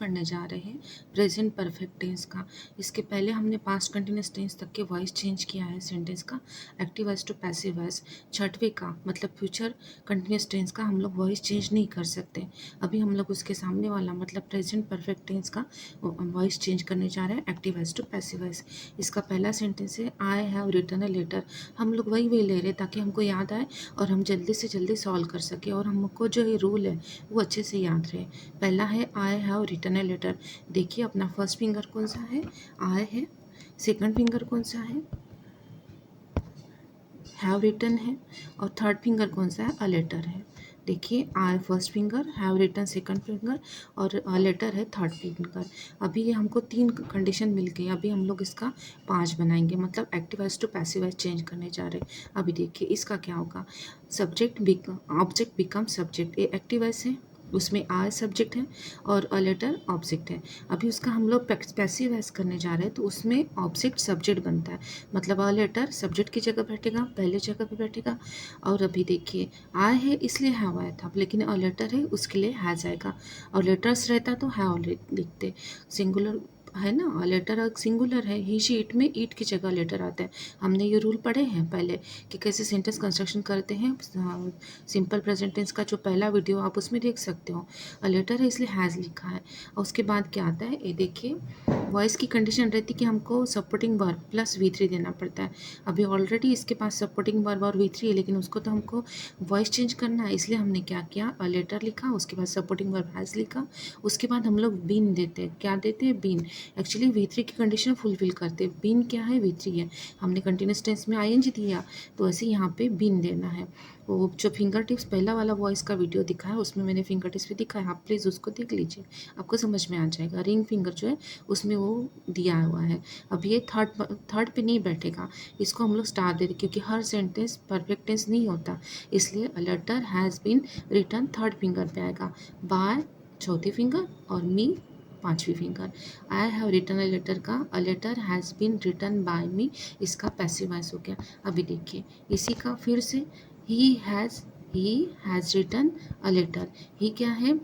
पढ़ने जा रहे हैं प्रेजेंट परफेक्ट टेंस का। इसके पहले हमने पास्ट कंटिन्यूस टेंस तक के वॉइस चेंज किया है सेंटेंस का, active voice to passive voice. छठवें का मतलब फ्यूचर कंटिन्यूस टेंस का हम लोग वॉइस चेंज नहीं कर सकते। अभी हम लोग उसके सामने वाला मतलब प्रेजेंट परफेक्ट टेंस का वॉइस चेंज करने जा रहे हैं, active voice to passive voice. इसका पहला सेंटेंस है I have written a letter. हम लोग वही ले रहे हैं ताकि हमको याद आए और हम जल्दी से जल्दी सॉल्व कर सके और हमको जो ये रूल है वो अच्छे से याद रहे। पहला है I have written a letter. देखिए अपना फर्स्ट फिंगर कौन सा है, आई है। सेकंड फिंगर कौन सा है, हैव रिटन है। और थर्ड फिंगर कौन सा है, अ लेटर है। देखिए I first finger, have written second finger और अ लेटर है थर्ड फिंगर। अभी ये हमको 3 कंडीशन मिल गई। अभी हम लोग इसका 5 बनाएंगे, मतलब active voice to passive voice change करने जा रहे हैं। अभी देखिए इसका क्या होगा, सब्जेक्ट ऑब्जेक्ट बिकम सब्जेक्ट। ये एक्टिव वॉइस है, उसमें आई सब्जेक्ट है और अ लेटर ऑब्जेक्ट है। अभी उसका हम लोग पैसिव वॉइस करने जा रहे हैं तो उसमें ऑब्जेक्ट सब्जेक्ट बनता है, मतलब अ लेटर सब्जेक्ट की जगह बैठेगा, पहले जगह पे बैठेगा। और अभी देखिए आई है इसलिए हैव आया था, लेकिन अ लेटर है उसके लिए हैज आएगा। और लेटर्स रहता तो हैव लिखते। सिंगुलर है ना, लेटर सिंगुलर है, ही शी इट में ईट की जगह लेटर आता है। हमने ये रूल पढ़े हैं पहले कि कैसे सेंटेंस कंस्ट्रक्शन करते हैं। सिंपल प्रेजेंट टेंस का जो पहला वीडियो आप उसमें देख सकते हो। लेटर है इसलिए हैज़ लिखा है। और उसके बाद क्या आता है, ये देखिए वॉइस की कंडीशन रहती है कि हमको सपोर्टिंग वर्ब प्लस V3 देना पड़ता है। अभी ऑलरेडी इसके पास सपोर्टिंग वर्ब और V3 है, लेकिन उसको तो हमको वॉइस चेंज करना है, इसलिए हमने क्या किया, अ लेटर लिखा, उसके बाद सपोर्टिंग वर्ब हैज़ लिखा, उसके बाद हम लोग बीन देते हैं। क्या देते हैं, बीन। एक्चुअली V3 की कंडीशन फुलफिल करते हैं। बीन क्या है, V3 है। हमने कंटिन्यूस टेंस में ING दिया तो ऐसे यहाँ पे बीन देना है। वो जो फिंगर टिप्स पहला वाला वॉइस का वीडियो दिखा है उसमें मैंने फिंगर टिप्स भी दिखा है, आप प्लीज़ उसको देख लीजिए, आपको समझ में आ जाएगा। रिंग फिंगर जो है उसमें वो दिया हुआ है। अब ये थर्ड पे नहीं बैठेगा, इसको हम लोग स्टार दे दें क्योंकि हर सेंटेंस परफेक्ट टेंस नहीं होता, इसलिए a letter has been written third finger पे आएगा, बाय चौथी फिंगर और मी पांचवी finger. I have written a letter का a letter has been written by me, इसका पैसिव वॉइस हो गया। अभी देखिए इसी का फिर से he has written a letter. He क्या है,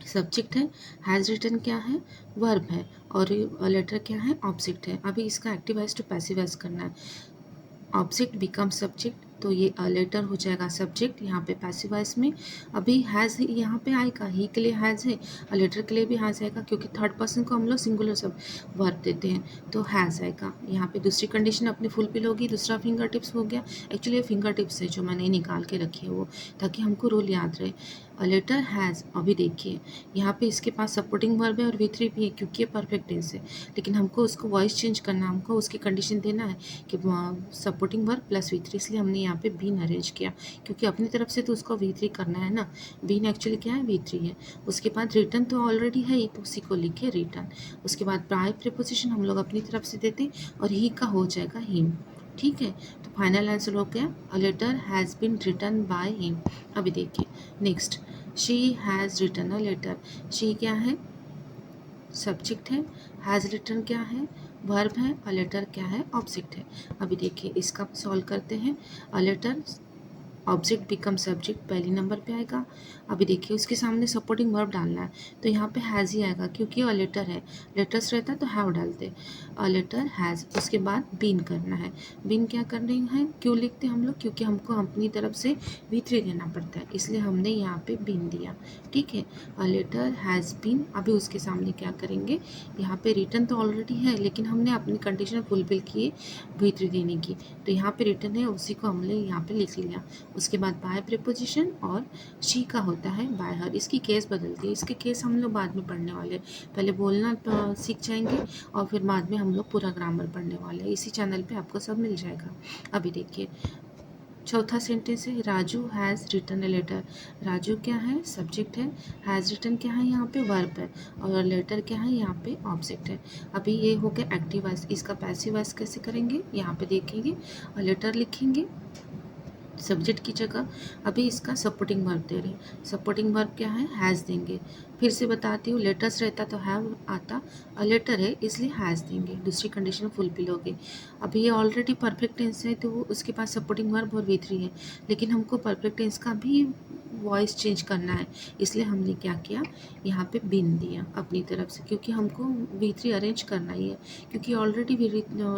सब्जेक्ट है, हैज़ रिटन क्या है, वर्ब है, और अ लेटर क्या है, ऑब्जेक्ट है। अभी इसका active voice to passive voice करना है। ऑब्जेक्ट बिकम सब्जेक्ट, तो ये अ लेटर हो जाएगा सब्जेक्ट यहाँ पे पैसिव वॉइस में। अभी हैज़ यहाँ पे आएगा, ही के लिए हैज़ है, अ लेटर के लिए भी हैज़ आएगा क्योंकि थर्ड पर्सन को हम लोग सिंगुलर सब वर्ब देते हैं, तो हैज़ आएगा। यहाँ पे दूसरी कंडीशन अपनी फुलफिल होगी, दूसरा फिंगर टिप्स हो गया। एक्चुअली ये फिंगर टिप्स है जो मैंने निकाल के रखी है वो, ताकि हमको रूल याद रहे। अ लेटर हैज़, अभी देखिए यहाँ पे इसके पास सपोर्टिंग वर्ब है और V3 भी है क्योंकि ये परफेक्ट टेंस है, लेकिन हमको उसको वॉइस चेंज करना, हमको उसकी कंडीशन देना है कि सपोर्टिंग वर्ब प्लस V3, इसलिए हमने यहाँ पे बीन अरेंज किया क्योंकि अपनी तरफ से तो उसको V3 करना है ना। बीन एक्चुअली क्या है, V3 है। उसके बाद रिटर्न तो ऑलरेडी है ही, तो उसी को लिखे रिटर्न। उसके बाद बाय प्रीपोजिशन हम लोग अपनी तरफ से देते और ही का हो जाएगा हिम। ठीक है, तो फाइनल आंसर हो गया a letter has been written by him. अभी देखिए next, she has written a letter. She क्या है, सब्जेक्ट है, हैज़ रिटन क्या है, वर्ब है, अ लेटर क्या है, ऑब्जेक्ट है। अभी देखिए इसका सॉल्व करते हैं। A letter object become subject पहली नंबर पे आएगा। अभी देखिए उसके सामने सपोर्टिंग वर्ब डालना है, तो यहाँ पे हैज़ ही आएगा क्योंकि अ लेटर है, लेटर्स रहता तो हैव डालते। अ लेटर हैज़, उसके बाद बीन करना है। बीन क्या कर रही है, क्यों लिखते हम लोग, क्योंकि हमको अपनी तरफ से V3 देना पड़ता है, इसलिए हमने यहाँ पे बीन दिया। ठीक है, अ लेटर हैज़ बीन। अभी उसके सामने क्या करेंगे, यहाँ पे रिटर्न तो ऑलरेडी है लेकिन हमने अपनी कंडीशन फुलफिल किए V3 देने की, तो यहाँ पे रिटर्न है उसी को हमने यहाँ पे लिख लिया। उसके बाद बाय प्रीपोजिशन और शी का होता है बाय हर। इसकी केस बदलती है, इसके केस हम लोग बाद में पढ़ने वाले, पहले बोलना सीख जाएंगे और फिर बाद में हम लोग पूरा ग्रामर पढ़ने वाले हैं। इसी चैनल पे आपको सब मिल जाएगा। अभी देखिए चौथा सेंटेंस है, Raju has written a letter. Raju क्या है, सब्जेक्ट है, हैज़ रिटन क्या है, यहाँ पे वर्ब है, और लेटर क्या है, यहाँ पे ऑब्जेक्ट है। अभी ये हो गया एक्टिव वॉइस। इसका पैसिव वॉइस कैसे करेंगे, यहाँ पे देखेंगे, और लेटर लिखेंगे सब्जेक्ट की जगह। अभी इसका सपोर्टिंग वर्ब दे रहे हैं, सपोर्टिंग वर्ब क्या है, हैज़ देंगे। फिर से बताती हूँ, लेटर्स रहता तो हैव आता, अ लेटर है इसलिए हैज़ देंगे, दूसरी कंडीशन फुलफिल हो गई। अभी ये ऑलरेडी परफेक्ट टेंस है तो वो उसके पास सपोर्टिंग वर्ब और V3 है, लेकिन हमको परफेक्ट टेंस का भी वॉइस चेंज करना है, इसलिए हमने क्या किया, यहाँ पे बिन दिया अपनी तरफ से, क्योंकि हमको V3 अरेंज करना ही है, क्योंकि ऑलरेडी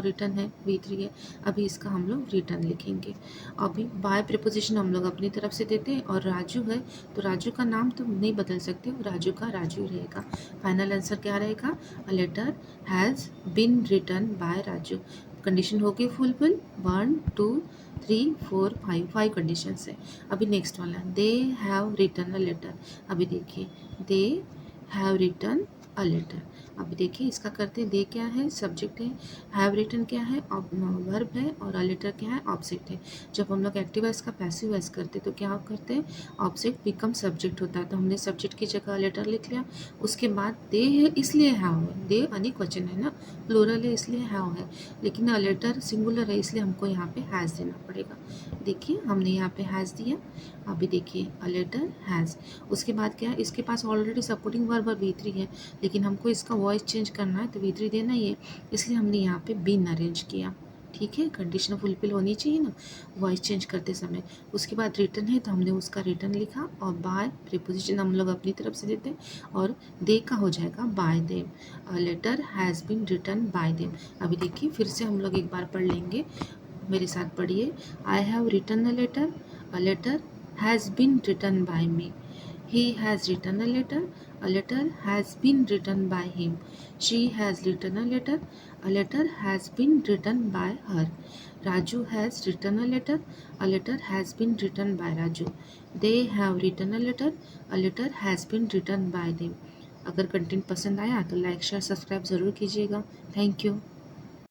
रिटर्न है V3 है। अभी इसका हम लोग रिटर्न लिखेंगे। अभी बाय प्रीपोजिशन हम लोग अपनी तरफ से देते हैं, और राजू है तो राजू का नाम तो नहीं बदल सकते, राजू का राजू रहेगा। फाइनल आंसर क्या रहेगा, a letter has been written by Raju. Condition हो गई फुलफिल, 1 2 3 4 5 कंडीशंस है। अभी नेक्स्ट वाला, they have written a letter. अभी देखिए, they have written a letter. अभी देखिए इसका करते हैं, दे क्या है, सब्जेक्ट है, हैव रिटन क्या है, वर्ब है, और अ लेटर क्या है, ऑब्जेक्ट है। जब हम लोग एक्टिव वॉइस का पैसिव वॉइस करते तो क्या करते हैं, ऑब्जेक्ट बिकम सब्जेक्ट होता है, तो हमने सब्जेक्ट की जगह लेटर लिख लिया। उसके बाद दे है इसलिए हैव है, दे अनेक वचन है ना, प्लूरल है इसलिए हैव है, लेकिन अ लेटर सिंगुलर है इसलिए हमको यहाँ पे हैज़ देना पड़ेगा। देखिए हमने यहाँ पे हैज़ दिया। अभी देखिए अ लेटर हैज़, उसके बाद क्या है, इसके पास ऑलरेडी सपोर्टिंग वर्ब V3 है, लेकिन हमको इसका वॉइस चेंज करना है तो V3 देना ही है, इसलिए हमने यहाँ पे बिन अरेंज किया। ठीक है, कंडीशन फुलफिल होनी चाहिए ना वॉइस चेंज करते समय। उसके बाद रिटर्न है तो हमने उसका रिटर्न लिखा, और बाय प्रीपोजिशन हम लोग अपनी तरफ से देते हैं, और दे का हो जाएगा by them. A letter has been written by them. अभी देखिए फिर से हम लोग एक बार पढ़ लेंगे, मेरे साथ पढ़िए। I have written a letter has been written by me. He has written a letter. A letter has been written by him. She has written a letter. A letter has been written by her. Raju has written a letter. A letter has been written by Raju. They have written a letter. A letter has been written by them. अगर content पसंद आया तो like share subscribe ज़रूर कीजिएगा। Thank you.